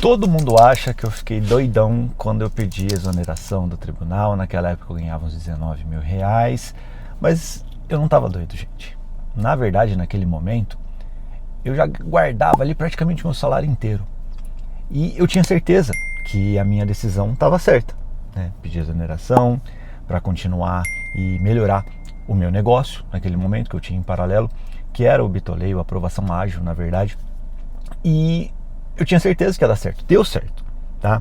Todo mundo acha que eu fiquei doidão quando eu pedi exoneração do tribunal. Naquela época eu ganhava uns 19 mil reais, mas eu não estava doido, gente. Na verdade, naquele momento, eu já guardava ali praticamente meu salário inteiro. E eu tinha certeza que a minha decisão estava certa, né? Pedir exoneração para continuar e melhorar o meu negócio, naquele momento que eu tinha em paralelo, que era o Bitoleio, a aprovação ágil, na verdade. E eu tinha certeza que ia dar certo, deu certo, tá?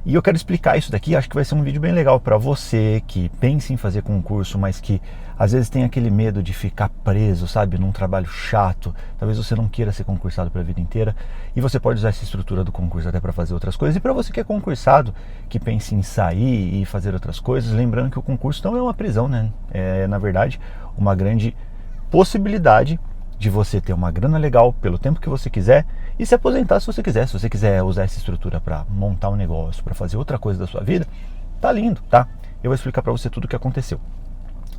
E eu quero explicar isso daqui, acho que vai ser um vídeo bem legal para você que pensa em fazer concurso, mas que às vezes tem aquele medo de ficar preso, sabe, num trabalho chato. Talvez você não queira ser concursado para a vida inteira e você pode usar essa estrutura do concurso até para fazer outras coisas. E para você que é concursado, que pensa em sair e fazer outras coisas, lembrando que o concurso não é uma prisão, né? É, na verdade, uma grande possibilidade de você ter uma grana legal pelo tempo que você quiser e se aposentar se você quiser. Se você quiser usar essa estrutura para montar um negócio, para fazer outra coisa da sua vida, tá lindo, tá? Eu vou explicar para você tudo o que aconteceu.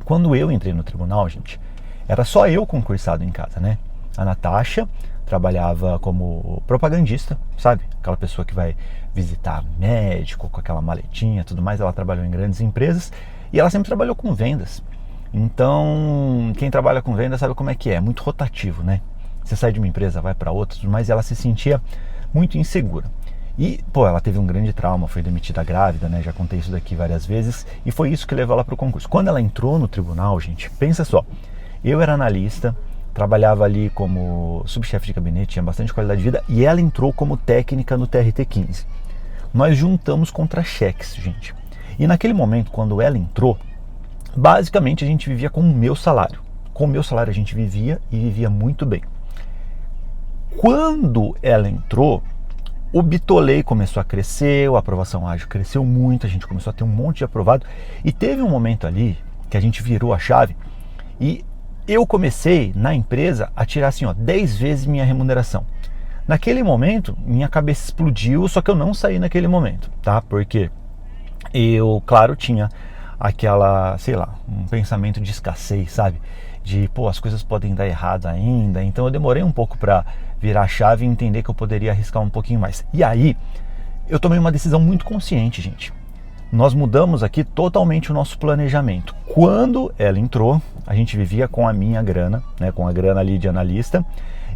Quando eu entrei no tribunal, gente, era só eu concursado em casa, né? A Natasha trabalhava como propagandista, sabe? Aquela pessoa que vai visitar médico com aquela maletinha e tudo mais. Ela trabalhou em grandes empresas e ela sempre trabalhou com vendas. Então, quem trabalha com venda sabe como é que é, muito rotativo, né? Você sai de uma empresa, vai para outra, mas ela se sentia muito insegura. E, ela teve um grande trauma, foi demitida grávida, né? Já contei isso daqui várias vezes, e foi isso que levou ela para o concurso. Quando ela entrou no tribunal, gente, pensa só, eu era analista, trabalhava ali como subchefe de gabinete, tinha bastante qualidade de vida, e ela entrou como técnica no TRT-15. Nós juntamos contra-cheques, gente. E naquele momento, quando ela entrou, basicamente a gente vivia com o meu salário. Com o meu salário a gente vivia e vivia muito bem. Quando ela entrou, o Bitolei começou a crescer, a aprovação ágil cresceu muito, a gente começou a ter um monte de aprovado e teve um momento ali que a gente virou a chave e eu comecei na empresa a tirar assim, 10 vezes minha remuneração. Naquele momento, minha cabeça explodiu, só que eu não saí naquele momento, tá? Porque eu, claro, tinha aquela, um pensamento de escassez, sabe? De, as coisas podem dar errado ainda. Então eu demorei um pouco para virar a chave e entender que eu poderia arriscar um pouquinho mais. E aí, eu tomei uma decisão muito consciente, gente. Nós mudamos aqui totalmente o nosso planejamento. Quando ela entrou, a gente vivia com a minha grana, né? Com a grana ali de analista,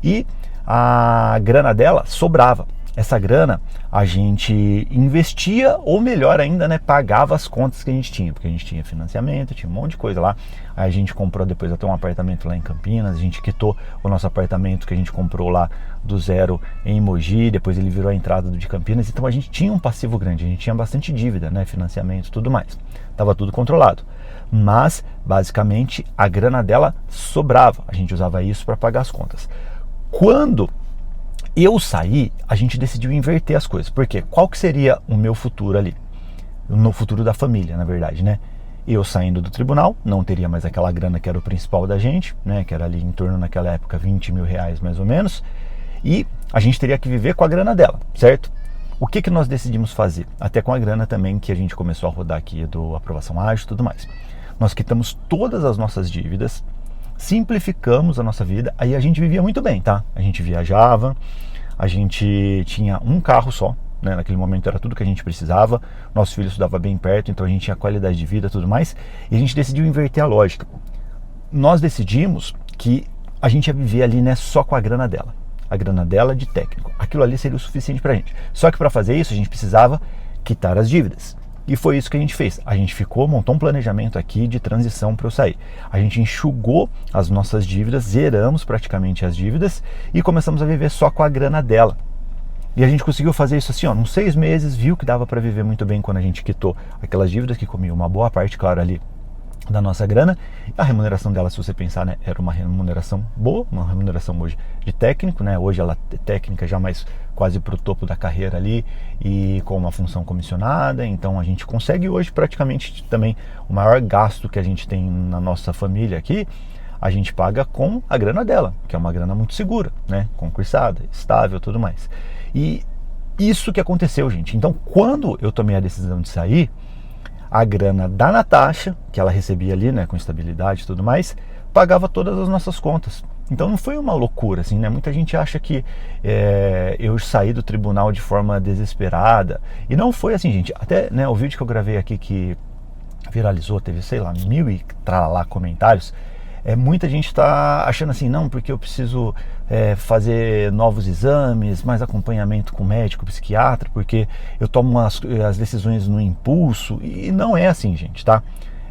e a grana dela sobrava. Essa grana a gente investia, ou melhor ainda, né, pagava as contas que a gente tinha, porque a gente tinha financiamento, tinha um monte de coisa lá. Aí a gente comprou depois até um apartamento lá em Campinas, a gente quitou o nosso apartamento que a gente comprou lá do zero em Mogi, depois ele virou a entrada do de Campinas. Então a gente tinha um passivo grande, a gente tinha bastante dívida, né, financiamento e tudo mais. Tava tudo controlado. Mas, basicamente, a grana dela sobrava, a gente usava isso para pagar as contas. Quando eu saí, a gente decidiu inverter as coisas. Porque qual que seria o meu futuro ali? No futuro da família, na verdade, né? Eu saindo do tribunal, não teria mais aquela grana que era o principal da gente, né? Que era ali em torno, naquela época, 20 mil reais mais ou menos. E a gente teria que viver com a grana dela, certo? O que nós decidimos fazer? Até com a grana também que a gente começou a rodar aqui do aprovação ágil e tudo mais. Nós quitamos todas as nossas dívidas, simplificamos a nossa vida, aí a gente vivia muito bem, tá? A gente viajava, a gente tinha um carro só, né? Naquele momento era tudo que a gente precisava, nosso filho estudava bem perto, então a gente tinha qualidade de vida e tudo mais, e a gente decidiu inverter a lógica. Nós decidimos que a gente ia viver ali, né, só com a grana dela de técnico. Aquilo ali seria o suficiente pra gente. Só que para fazer isso a gente precisava quitar as dívidas. E foi isso que a gente fez. A gente montou um planejamento aqui de transição para eu sair. A gente enxugou as nossas dívidas, zeramos praticamente as dívidas e começamos a viver só com a grana dela. E a gente conseguiu fazer isso assim, uns 6 meses, viu que dava para viver muito bem quando a gente quitou aquelas dívidas que comiam uma boa parte, claro, ali da nossa grana. A remuneração dela, se você pensar, né, era uma remuneração boa, uma remuneração hoje de técnico, né? Hoje ela é técnica já mais quase para o topo da carreira ali e com uma função comissionada. Então a gente consegue hoje praticamente também o maior gasto que a gente tem na nossa família aqui, a gente paga com a grana dela, que é uma grana muito segura, né? Concursada, estável, tudo mais. E isso que aconteceu, gente. Então quando eu tomei a decisão de sair, a grana da Natasha, que ela recebia ali, né, com estabilidade e tudo mais, pagava todas as nossas contas. Então não foi uma loucura, assim, né? Muita gente acha que eu saí do tribunal de forma desesperada. E não foi assim, gente. Até, né, o vídeo que eu gravei aqui que viralizou, teve, sei lá, 1000 e tralá comentários. Muita gente está achando assim, não, porque eu preciso fazer novos exames, mais acompanhamento com médico, psiquiatra, porque eu tomo as decisões no impulso. E não é assim, gente, tá?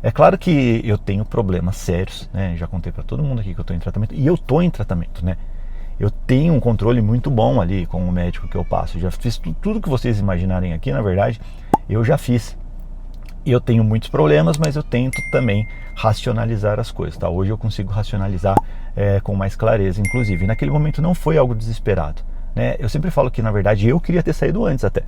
É claro que eu tenho problemas sérios, né? Já contei para todo mundo aqui que eu estou em tratamento, e eu estou em tratamento, né? Eu tenho um controle muito bom ali com o médico que eu passo. Eu já fiz tudo que vocês imaginarem aqui, na verdade, eu já fiz. Eu tenho muitos problemas, mas eu tento também racionalizar as coisas, tá? Hoje eu consigo racionalizar com mais clareza, inclusive. E naquele momento não foi algo desesperado, né? Eu sempre falo que, na verdade, eu queria ter saído antes até.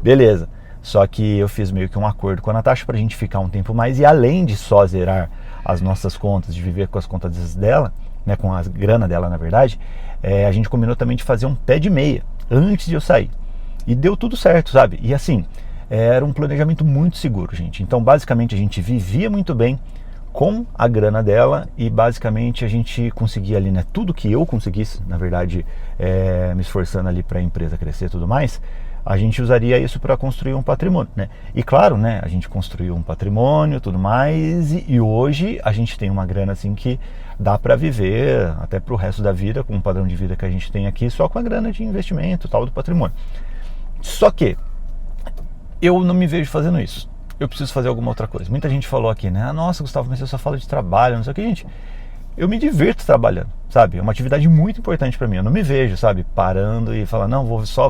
Beleza. Só que eu fiz meio que um acordo com a Natasha pra gente ficar um tempo mais, e além de só zerar as nossas contas, de viver com as contas dela, né, com a grana dela, na verdade, a gente combinou também de fazer um pé de meia antes de eu sair. E deu tudo certo, sabe? E assim, era um planejamento muito seguro, gente. Então, basicamente, a gente vivia muito bem com a grana dela e, basicamente, a gente conseguia ali, né, tudo que eu conseguisse, na verdade, me esforçando ali para a empresa crescer e tudo mais, a gente usaria isso para construir um patrimônio, né? E claro, né, a gente construiu um patrimônio, tudo mais, e hoje a gente tem uma grana assim que dá para viver até para o resto da vida, com o padrão de vida que a gente tem aqui, só com a grana de investimento, tal, do patrimônio. Só que eu não me vejo fazendo isso. Eu preciso fazer alguma outra coisa. Muita gente falou aqui, né? Nossa, Gustavo, mas você só fala de trabalho, não sei o que, gente. Eu me divirto trabalhando, sabe? É uma atividade muito importante para mim. Eu não me vejo, sabe, parando e falando, não, vou só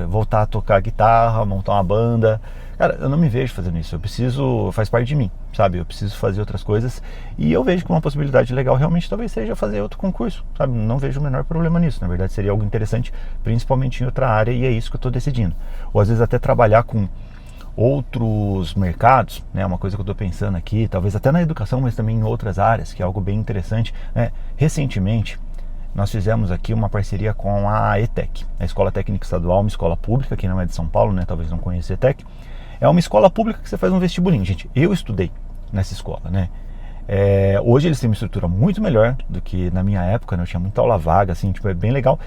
voltar a tocar guitarra, montar uma banda. Cara, eu não me vejo fazendo isso. Eu preciso, faz parte de mim, sabe? Eu preciso fazer outras coisas. E eu vejo que uma possibilidade legal realmente talvez seja fazer outro concurso, sabe? Não vejo o menor problema nisso. Na verdade, seria algo interessante, principalmente em outra área, e é isso que eu estou decidindo. Ou às vezes até trabalhar com outros mercados, né? Uma coisa que eu estou pensando aqui, talvez até na educação, mas também em outras áreas, que é algo bem interessante, né? Recentemente, nós fizemos aqui uma parceria com a ETEC, a Escola Técnica Estadual, uma escola pública, que não é de São Paulo, né? Talvez não conheça a ETEC. É uma escola pública que você faz um vestibulinho, gente. Eu estudei nessa escola, né? Hoje eles têm uma estrutura muito melhor do que na minha época, né? Eu tinha muita aula vaga, assim, tipo, é bem legal.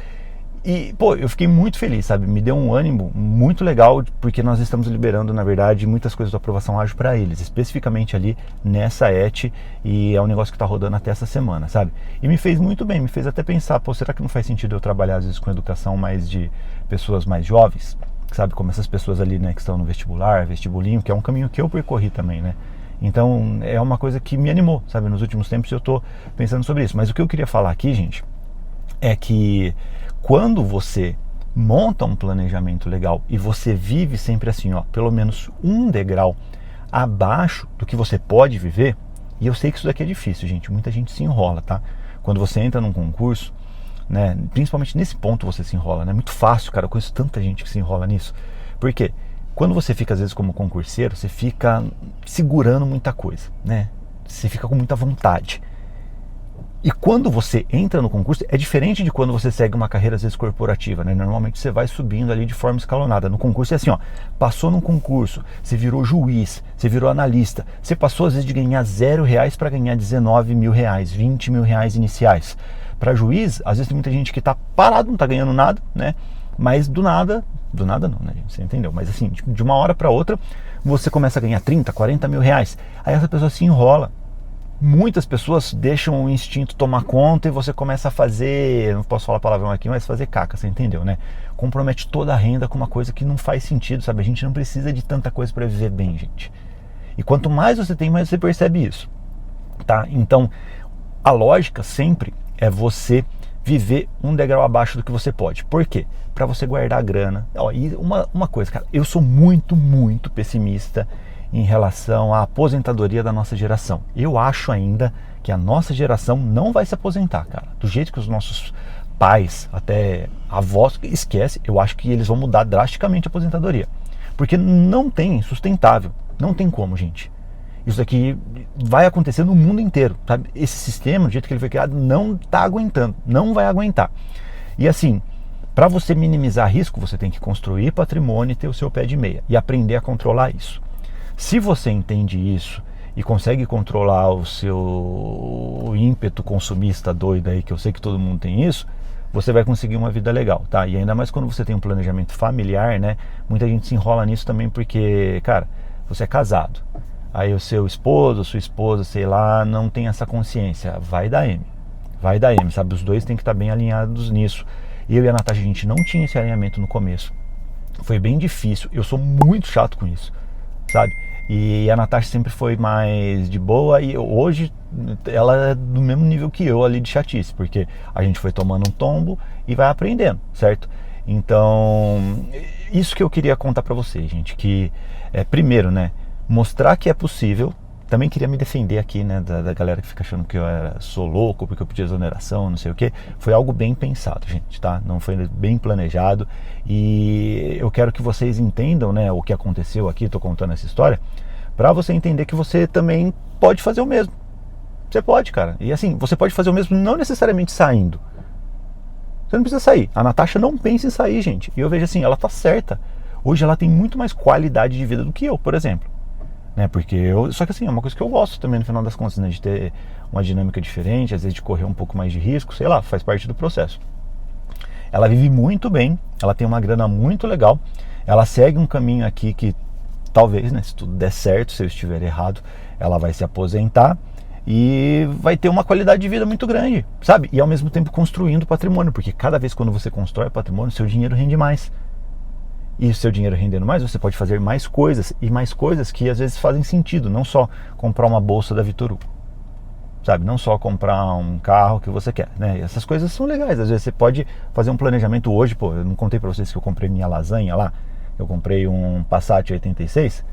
E, pô, eu fiquei muito feliz, sabe? Me deu um ânimo muito legal, porque nós estamos liberando, na verdade, muitas coisas da aprovação ágil para eles, especificamente ali nessa ET, e é um negócio que está rodando até essa semana, sabe? E me fez muito bem, me fez até pensar, pô, será que não faz sentido eu trabalhar, às vezes, com educação mais de pessoas mais jovens, sabe? Como essas pessoas ali, né, que estão no vestibular, vestibulinho, que é um caminho que eu percorri também, né? Então, é uma coisa que me animou, sabe? Nos últimos tempos eu tô pensando sobre isso. Mas o que eu queria falar aqui, gente, é que quando você monta um planejamento legal e você vive sempre assim, ó, pelo menos um degrau abaixo do que você pode viver, e eu sei que isso daqui é difícil, gente, muita gente se enrola, tá? Quando você entra num concurso, né, principalmente nesse ponto você se enrola, né? Muito fácil, cara, eu conheço tanta gente que se enrola nisso. Por quê? Quando você fica, às vezes, como concurseiro, você fica segurando muita coisa, né? Você fica com muita vontade. E quando você entra no concurso, é diferente de quando você segue uma carreira, às vezes, corporativa, né? Normalmente você vai subindo ali de forma escalonada. No concurso é assim, ó, passou num concurso, você virou juiz, você virou analista, você passou, às vezes, de ganhar R$0 para ganhar 19 mil reais, 20 mil reais iniciais. Para juiz, às vezes tem muita gente que tá parado, não tá ganhando nada, né? Mas do nada não, né, gente? Você entendeu? Mas assim, de uma hora para outra, você começa a ganhar 30, 40 mil reais. Aí essa pessoa se enrola. Muitas pessoas deixam o instinto tomar conta e você começa a fazer, não posso falar palavrão aqui, mas fazer caca, você entendeu, né? Compromete toda a renda com uma coisa que não faz sentido, sabe? A gente não precisa de tanta coisa para viver bem, gente. E quanto mais você tem, mais você percebe isso, tá? Então, a lógica sempre é você viver um degrau abaixo do que você pode. Por quê? Para você guardar a grana. Ó, e uma coisa, cara, eu sou muito, muito pessimista em relação à aposentadoria da nossa geração. Eu acho ainda que a nossa geração não vai se aposentar, cara. Do jeito que os nossos pais, até avós, esquece, eu acho que eles vão mudar drasticamente a aposentadoria. Porque não tem sustentável, não tem como, gente. Isso daqui vai acontecer no mundo inteiro, sabe? Esse sistema, do jeito que ele foi criado, não está aguentando, não vai aguentar. E assim, para você minimizar risco, você tem que construir patrimônio e ter o seu pé de meia e aprender a controlar isso. Se você entende isso e consegue controlar o seu ímpeto consumista doido aí, que eu sei que todo mundo tem isso, você vai conseguir uma vida legal, tá? E ainda mais quando você tem um planejamento familiar, né? Muita gente se enrola nisso também porque, cara, você é casado. Aí o seu esposo, sua esposa, sei lá, não tem essa consciência. Vai dar M. Vai dar M, sabe? Os dois têm que estar bem alinhados nisso. Eu e a Natasha, a gente não tinha esse alinhamento no começo. Foi bem difícil. Eu sou muito chato com isso, sabe? E a Natasha sempre foi mais de boa e hoje ela é do mesmo nível que eu ali de chatice, porque a gente foi tomando um tombo e vai aprendendo, certo? Então, isso que eu queria contar pra vocês, gente, que primeiro, né, mostrar que é possível. Também queria me defender aqui, né, da galera que fica achando que eu sou louco porque eu pedi exoneração, não sei o que. Foi algo bem pensado, gente, tá? Não foi bem planejado. E eu quero que vocês entendam, né, o que aconteceu aqui. Tô contando essa história para você entender que você também pode fazer o mesmo. Você pode, cara. E assim, você pode fazer o mesmo não necessariamente saindo. Você não precisa sair. A Natasha não pensa em sair, gente. E eu vejo assim, ela tá certa. Hoje ela tem muito mais qualidade de vida do que eu, por exemplo. Né, porque só que assim, é uma coisa que eu gosto também no final das contas, né, de ter uma dinâmica diferente, às vezes de correr um pouco mais de risco, sei lá, faz parte do processo. Ela vive muito bem, ela tem uma grana muito legal, ela segue um caminho aqui que talvez, né, se tudo der certo, se eu estiver errado, ela vai se aposentar e vai ter uma qualidade de vida muito grande, sabe? E ao mesmo tempo construindo patrimônio, porque cada vez quando você constrói patrimônio, seu dinheiro rende mais. E o seu dinheiro rendendo mais, você pode fazer mais coisas, e mais coisas que às vezes fazem sentido, não só comprar uma bolsa da Vitor Hugo, sabe? Não só comprar um carro que você quer, né? E essas coisas são legais, às vezes você pode fazer um planejamento hoje. Pô, eu não contei pra vocês que eu comprei minha lasanha lá, eu comprei um Passat 86,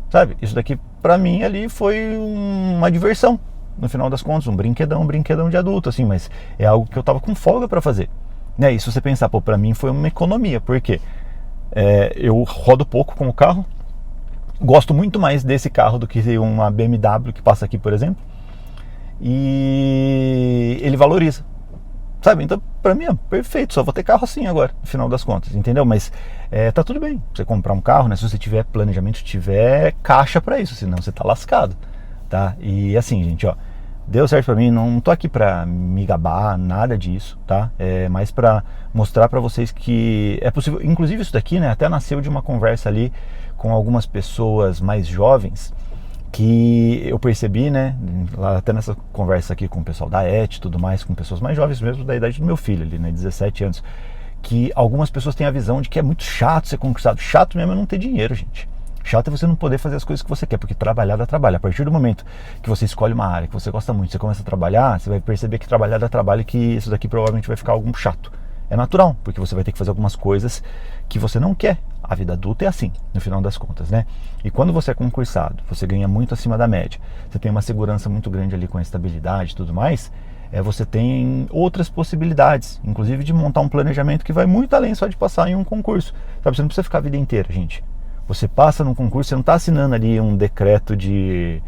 sabe? Isso daqui pra mim ali foi uma diversão, no final das contas, um brinquedão de adulto, assim, mas é algo que eu tava com folga pra fazer, né? E se você pensar, pô, pra mim foi uma economia, por quê? Eu rodo pouco com o carro, gosto muito mais desse carro do que uma BMW que passa aqui, por exemplo, e ele valoriza, sabe? Então pra mim é perfeito, só vou ter carro assim agora, no final das contas, entendeu? Mas tá tudo bem você comprar um carro, né? Se você tiver planejamento, tiver caixa pra isso, senão você tá lascado, tá? E assim, gente, ó, deu certo pra mim, não tô aqui pra me gabar, nada disso, tá? É mais pra mostrar pra vocês que é possível. Inclusive isso daqui, né, até nasceu de uma conversa ali com algumas pessoas mais jovens, que eu percebi, né, até nessa conversa aqui com o pessoal da ET e tudo mais, com pessoas mais jovens mesmo, da idade do meu filho ali, né, 17 anos, que algumas pessoas têm a visão de que é muito chato ser concursado. Chato mesmo é não ter dinheiro, gente. Chato é você não poder fazer as coisas que você quer, porque trabalhar dá trabalho. A partir do momento que você escolhe uma área que você gosta muito, você começa a trabalhar, você vai perceber que trabalhar dá trabalho e que isso daqui provavelmente vai ficar algo chato. É natural, porque você vai ter que fazer algumas coisas que você não quer. A vida adulta é assim, no final das contas, né? E quando você é concursado, você ganha muito acima da média, você tem uma segurança muito grande ali com a estabilidade e tudo mais, você tem outras possibilidades, inclusive de montar um planejamento que vai muito além só de passar em um concurso. Sabe, você não precisa ficar a vida inteira, gente. Você passa num concurso, você não está assinando ali um decreto de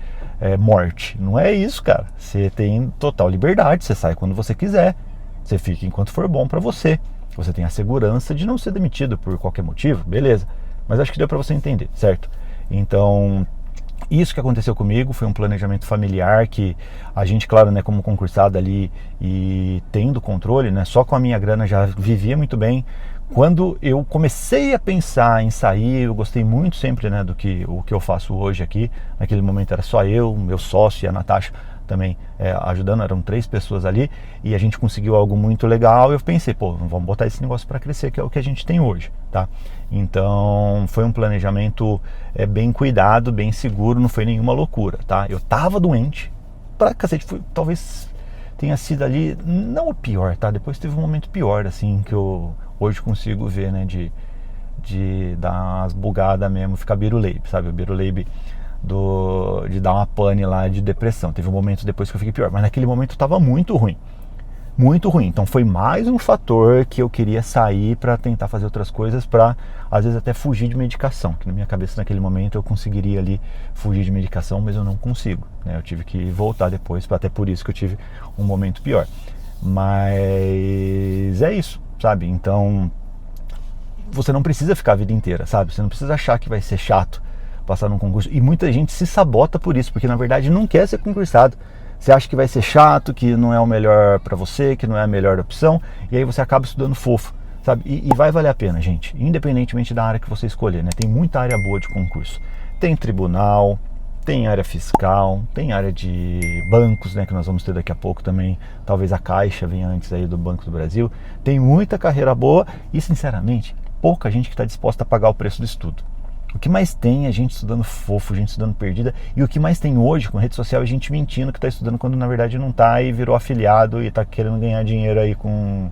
morte. Não é isso, cara. Você tem total liberdade, você sai quando você quiser. Você fica enquanto for bom para você. Você tem a segurança de não ser demitido por qualquer motivo, beleza. Mas acho que deu para você entender, certo? Então, isso que aconteceu comigo foi um planejamento familiar que a gente, claro, né, como concursado ali e tendo controle, né, só com a minha grana já vivia muito bem. Quando eu comecei a pensar em sair, eu gostei muito sempre, né, o que eu faço hoje aqui. Naquele momento era só eu, meu sócio e a Natasha também ajudando, eram 3 pessoas ali, e a gente conseguiu algo muito legal. Eu pensei, pô, vamos botar esse negócio para crescer, que é o que a gente tem hoje, tá? Então foi um planejamento bem cuidado, bem seguro, não foi nenhuma loucura, tá? Eu tava doente pra cacete, talvez tenha sido ali, não o pior, tá? Depois teve um momento pior, assim, que eu hoje consigo ver, né, de dar umas bugadas mesmo, ficar biruleibe, sabe? O biruleibe de dar uma pane lá de depressão. Teve um momento depois que eu fiquei pior, mas naquele momento eu tava muito ruim. Muito ruim. Então foi mais um fator que eu queria sair para tentar fazer outras coisas, para às vezes até fugir de medicação, que na minha cabeça naquele momento eu conseguiria ali fugir de medicação, mas eu não consigo, né? Eu tive que voltar depois, até por isso que eu tive um momento pior. Mas é isso, sabe? Então você não precisa ficar a vida inteira, sabe? Você não precisa achar que vai ser chato passar num concurso. E muita gente se sabota por isso, porque na verdade não quer ser concursado. Você acha que vai ser chato, que não é o melhor para você, que não é a melhor opção, e aí você acaba estudando fofo, sabe? E vai valer a pena, gente, independentemente da área que você escolher, né? Tem muita área boa de concurso. Tem tribunal, tem área fiscal, tem área de bancos, né, que nós vamos ter daqui a pouco também. Talvez a Caixa venha antes aí do Banco do Brasil. Tem muita carreira boa e, sinceramente, pouca gente que está disposta a pagar o preço do estudo. O que mais tem é gente estudando fofo, gente estudando perdida, e o que mais tem hoje com rede social é gente mentindo que está estudando quando na verdade não está e virou afiliado e está querendo ganhar dinheiro aí com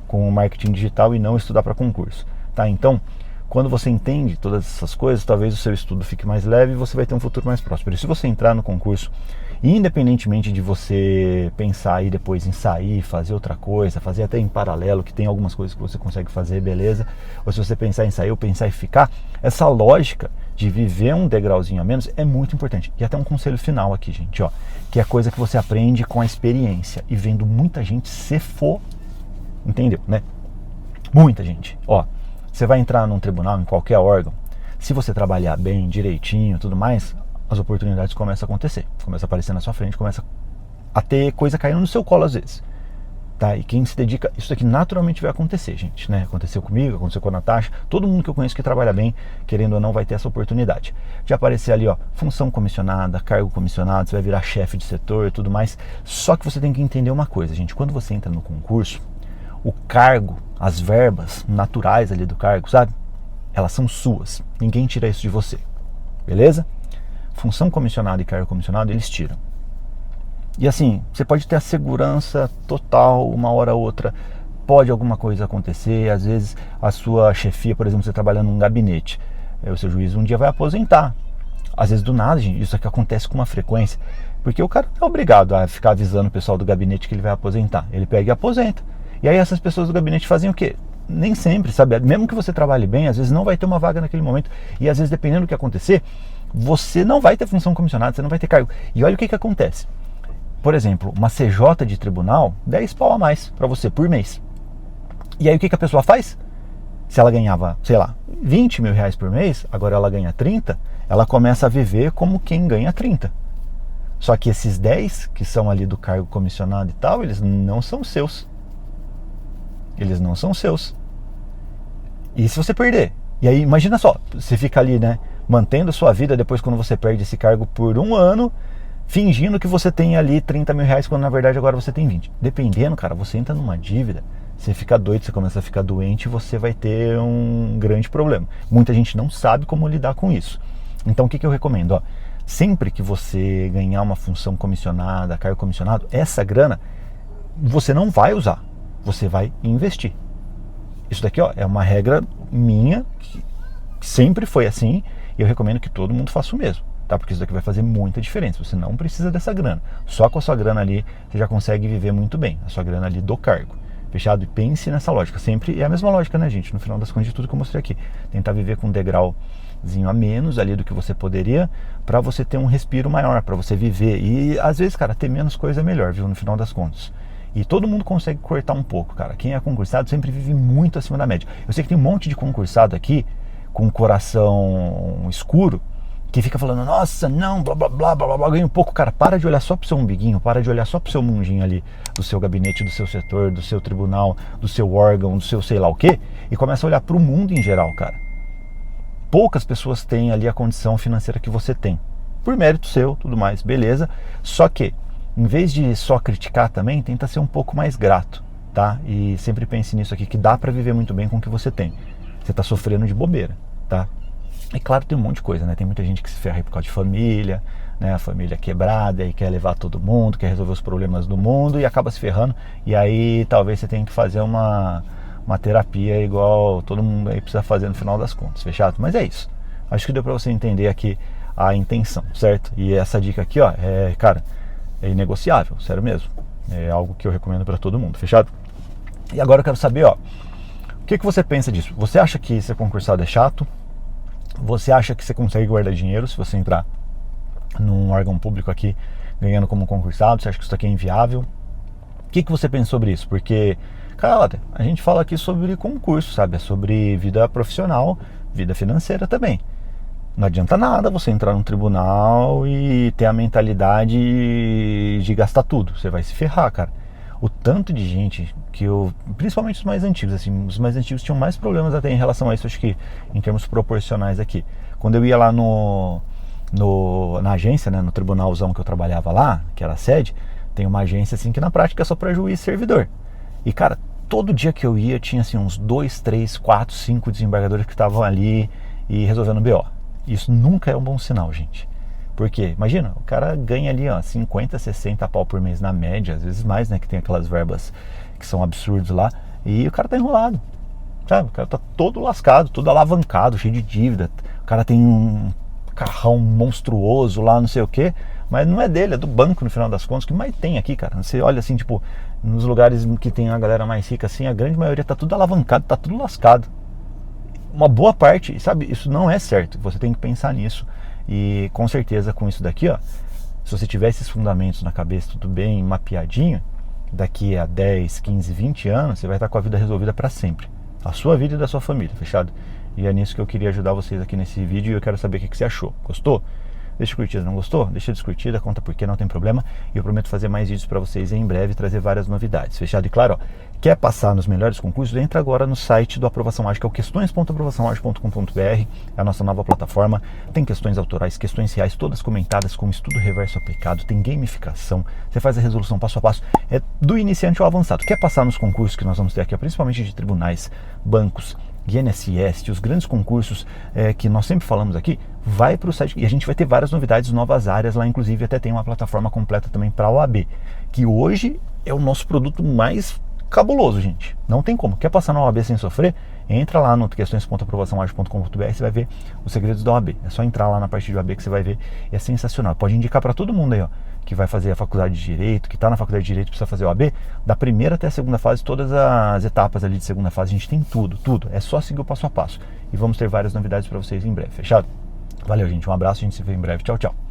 o marketing digital e não estudar para concurso, tá? Então, quando você entende todas essas coisas, talvez o seu estudo fique mais leve e você vai ter um futuro mais próspero. E se você entrar no concurso, independentemente de você pensar aí depois em sair, fazer outra coisa, fazer até em paralelo, que tem algumas coisas que você consegue fazer, beleza, ou se você pensar em sair ou pensar em ficar, essa lógica de viver um degrauzinho a menos é muito importante. E até um conselho final aqui, gente, ó, que é coisa que você aprende com a experiência e vendo muita gente se for, entendeu, né? Muita gente, ó. Você vai entrar num tribunal, em qualquer órgão, se você trabalhar bem, direitinho, tudo mais, as oportunidades começam a acontecer, começa a aparecer na sua frente, começa a ter coisa caindo no seu colo às vezes, tá? E quem se dedica, isso aqui naturalmente vai acontecer, gente, né? Aconteceu comigo, aconteceu com a Natasha, todo mundo que eu conheço que trabalha bem, querendo ou não, vai ter essa oportunidade de aparecer ali, ó, função comissionada, cargo comissionado, você vai virar chefe de setor e tudo mais. Só que você tem que entender uma coisa, gente, quando você entra no concurso, o cargo, as verbas naturais ali do cargo, sabe? Elas são suas. Ninguém tira isso de você. Beleza? Função comissionada e cargo comissionado, eles tiram. E assim, você pode ter a segurança total, uma hora ou outra, pode alguma coisa acontecer. Às vezes a sua chefia, por exemplo, você trabalhando num gabinete, o seu juiz um dia vai aposentar. Às vezes do nada, gente, isso aqui acontece com uma frequência, porque o cara não é obrigado a ficar avisando o pessoal do gabinete que ele vai aposentar. Ele pega e aposenta. E aí essas pessoas do gabinete fazem o quê? Nem sempre, sabe? Mesmo que você trabalhe bem, às vezes não vai ter uma vaga naquele momento. E às vezes, dependendo do que acontecer, você não vai ter função comissionada, você não vai ter cargo. E olha o que acontece. Por exemplo, uma CJ de tribunal, 10 pau a mais para você por mês. E aí o que a pessoa faz? Se ela ganhava, sei lá, 20 mil reais por mês, agora ela ganha 30, ela começa a viver como quem ganha 30. Só que esses 10 que são ali do cargo comissionado e tal, eles não são seus. Eles não são seus. E se você perder? E aí, imagina só, você fica ali, né, mantendo a sua vida depois quando você perde esse cargo por um ano, fingindo que você tem ali 30 mil reais, quando na verdade agora você tem 20. Dependendo, cara, você entra numa dívida, você fica doido, você começa a ficar doente e você vai ter um grande problema. Muita gente não sabe como lidar com isso. Então o que eu recomendo? Ó, sempre que você ganhar uma função comissionada, cargo comissionado, essa grana você não vai usar. Você vai investir. Isso daqui, ó, é uma regra minha, que sempre foi assim, e eu recomendo que todo mundo faça o mesmo, tá? Porque isso daqui vai fazer muita diferença. Você não precisa dessa grana. Só com a sua grana ali, você já consegue viver muito bem. A sua grana ali do cargo. Fechado? E pense nessa lógica. Sempre é a mesma lógica, né, gente? No final das contas de tudo que eu mostrei aqui. Tentar viver com um degrauzinho a menos ali do que você poderia, para você ter um respiro maior, para você viver. E às vezes, cara, ter menos coisa é melhor, viu? No final das contas. E todo mundo consegue cortar um pouco, cara. Quem é concursado sempre vive muito acima da média. Eu sei que tem um monte de concursado aqui, com o coração escuro, que fica falando, nossa, não, blá, blá, blá, blá, blá, ganha um pouco. Cara, para de olhar só pro seu umbiguinho, para de olhar só pro seu mundinho ali, do seu gabinete, do seu setor, do seu tribunal, do seu órgão, do seu sei lá o quê, e começa a olhar pro mundo em geral, cara. Poucas pessoas têm ali a condição financeira que você tem. Por mérito seu, tudo mais, beleza. Só que, em vez de só criticar também, tenta ser um pouco mais grato, tá? E sempre pense nisso aqui, que dá para viver muito bem com o que você tem. Você tá sofrendo de bobeira, tá? E claro, tem um monte de coisa, né? Tem muita gente que se ferra aí por causa de família, né? A família quebrada e quer levar todo mundo, quer resolver os problemas do mundo e acaba se ferrando. E aí talvez você tenha que fazer uma terapia igual todo mundo aí precisa fazer no final das contas, fechado? Mas é isso. Acho que deu para você entender aqui a intenção, certo? E essa dica aqui, ó, cara, é inegociável, sério mesmo. É algo que eu recomendo para todo mundo, fechado? E agora eu quero saber, ó, o que você pensa disso? Você acha que ser concursado é chato? Você acha que você consegue guardar dinheiro se você entrar num órgão público aqui ganhando como concursado? Você acha que isso aqui é inviável? O que você pensa sobre isso? Porque, cara, a gente fala aqui sobre concurso, sabe? É sobre vida profissional, vida financeira também. Não adianta nada você entrar num tribunal e ter a mentalidade de gastar tudo. Você vai se ferrar, cara. O tanto de gente que eu... Principalmente os mais antigos, assim. Os mais antigos tinham mais problemas até em relação a isso, acho que em termos proporcionais aqui. Quando eu ia lá na agência, né, no tribunalzão que eu trabalhava lá, que era a sede, tem uma agência assim que na prática é só para juiz e servidor. E, cara, todo dia que eu ia tinha assim uns 2, 3, 4, 5 desembargadores que estavam ali e resolvendo BO. Isso nunca é um bom sinal, gente. Porque, imagina, o cara ganha ali, ó, 50, 60 pau por mês na média, às vezes mais, né, que tem aquelas verbas que são absurdas lá, e o cara tá enrolado, sabe? O cara tá todo lascado, todo alavancado, cheio de dívida, o cara tem um carrão monstruoso lá, não sei o quê, mas não é dele, é do banco no final das contas. O que mais tem aqui, cara? Você olha assim, tipo, nos lugares que tem a galera mais rica assim, a grande maioria tá tudo alavancado, tá tudo lascado. Uma boa parte, sabe, isso não é certo, você tem que pensar nisso. E com certeza com isso daqui, ó, se você tiver esses fundamentos na cabeça tudo bem mapeadinho, daqui a 10, 15, 20 anos, você vai estar com a vida resolvida para sempre. A sua vida e da sua família, fechado? E é nisso que eu queria ajudar vocês aqui nesse vídeo e eu quero saber o que você achou. Gostou? Deixa curtida, não gostou? Deixa descurtida, conta por que, não tem problema. E eu prometo fazer mais vídeos para vocês em breve e trazer várias novidades. Fechado? E claro, ó, quer passar nos melhores concursos? Entra agora no site do Aprovação Ágil, que é o questões.aprovaçãoagil.com.br, é a nossa nova plataforma. Tem questões autorais, questões reais, todas comentadas com estudo reverso aplicado, tem gamificação, você faz a resolução passo a passo, é do iniciante ao avançado. Quer passar nos concursos que nós vamos ter aqui, principalmente de tribunais, bancos, INSS, os grandes concursos que nós sempre falamos aqui, vai para o site e a gente vai ter várias novidades, novas áreas lá, inclusive até tem uma plataforma completa também para a OAB, que hoje é o nosso produto mais cabuloso, gente. Não tem como. Quer passar na OAB sem sofrer? Entra lá no questões.aprovaçãoagil.com.br, você vai ver os segredos da OAB. É só entrar lá na parte de OAB que você vai ver. É sensacional. Pode indicar para todo mundo aí, ó, que vai fazer a faculdade de Direito, que está na faculdade de Direito, precisa fazer a OAB, da primeira até a segunda fase, todas as etapas ali de segunda fase, a gente tem tudo. É só seguir o passo a passo. E vamos ter várias novidades para vocês em breve, fechado? Valeu, gente. Um abraço, a gente se vê em breve. Tchau, tchau.